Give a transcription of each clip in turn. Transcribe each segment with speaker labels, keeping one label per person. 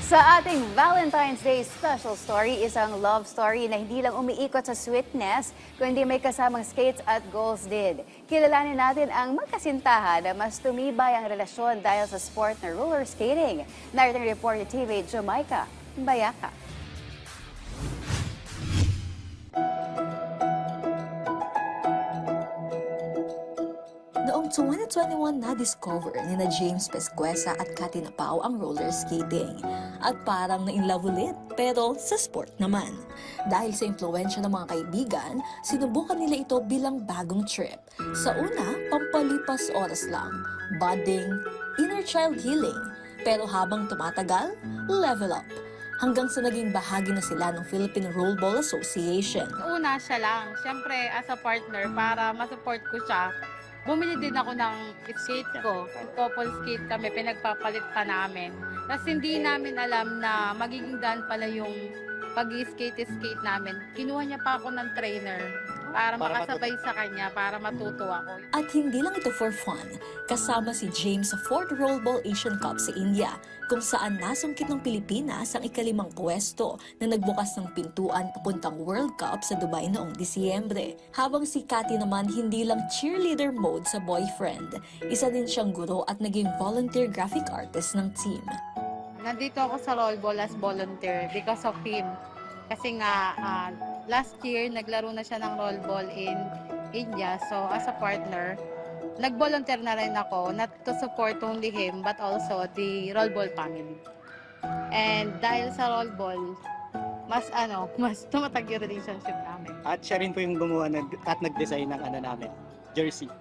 Speaker 1: Sa ating Valentine's Day special story, isang love story na hindi lang umiikot sa sweetness, kundi may kasamang skates at goals din. Kilalanin natin ang magkasintahan na mas tumibay ang relasyon dahil sa sport na roller skating. Narito ang report ni TV Jamaica Bayaka.
Speaker 2: Noong 2021 na-discover ni na James Pescueza at Cathy Napao ang roller skating. At parang na-inlove ulit, pero sa sport naman. Dahil sa impluwensya ng mga kaibigan, sinubukan nila ito bilang bagong trip. Sa una, pampalipas oras lang, bonding, inner child healing. Pero habang tumatagal, level up. Hanggang sa naging bahagi na sila ng Philippine Rollerball Association.
Speaker 3: Una siya lang, syempre as a partner para masupport ko siya. Bumili din ako ng skate ko. Couple skate kami, pinagpapalit pa namin. Tapos hindi namin alam na magiging daan pala yung pag-skate namin. Kinuha niya pa ako ng trainer para makasabay sa kanya, para matuto ako.
Speaker 2: At hindi lang ito for fun. Kasama si James sa 4th Rollerball Asian Cup sa India, kung saan nasungkit ng Pilipinas ang ika-5 pwesto na nagbukas ng pintuan papuntang World Cup sa Dubai noong Disyembre. Habang si Cathy naman hindi lang cheerleader mode sa boyfriend, isa din siyang guro at naging volunteer graphic artist ng team.
Speaker 3: Nandito ako sa rollerball as volunteer because of him. Kasi nga, last year, naglaro na siya ng rollerball in India. So, as a partner, nag-volunteer na rin ako not to support only him, but also the rollerball family. And dahil sa rollerball, mas tumatag yung relationship namin.
Speaker 4: At siya rin po yung gumawa at nag-design ng namin, jersey.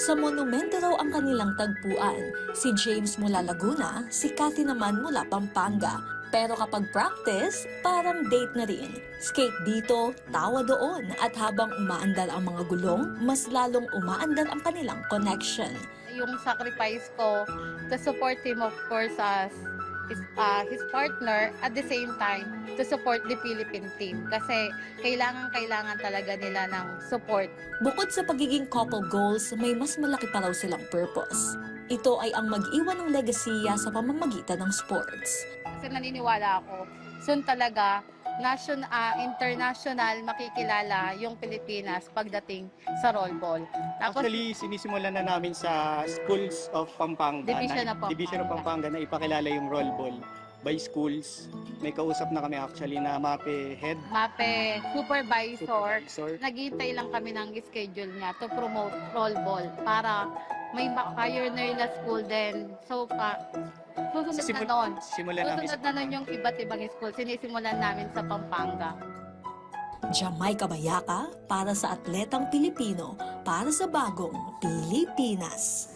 Speaker 2: Sa monumento raw ang kanilang tagpuan, si James mula Laguna, si Cathy naman mula Pampanga. Pero kapag practice, parang date na rin. Skate dito, tawa doon, at habang umaandar ang mga gulong, mas lalong umaandar ang kanilang connection.
Speaker 3: Yung sacrifice ko to support him, of course, as his partner, at the same time, to support the Philippine team. Kasi kailangan talaga nila ng support.
Speaker 2: Bukod sa pagiging couple goals, may mas malaki pa raw silang purpose. Ito ay ang mag-iwan ng legasiya sa pamamagitan ng sports.
Speaker 3: Kasi naniniwala ako, soon talaga, international makikilala yung Pilipinas pagdating sa rollerball. Tapos,
Speaker 4: Actually, sinisimulan na namin sa Schools of Pampanga, Division of Pampanga na ipakilala yung rollerball by schools. May kausap na kami actually na MAPE head,
Speaker 3: MAPE supervisor,
Speaker 4: supervisor.
Speaker 3: naghihintay lang kami ng schedule niya to promote rollerball para may pioneer na school din. So,
Speaker 4: Simulan namin
Speaker 3: susunod na nun yung iba't ibang school. Sinisimulan namin sa Pampanga.
Speaker 2: Jamaica Bayaka para sa atletang Pilipino, para sa bagong Pilipinas.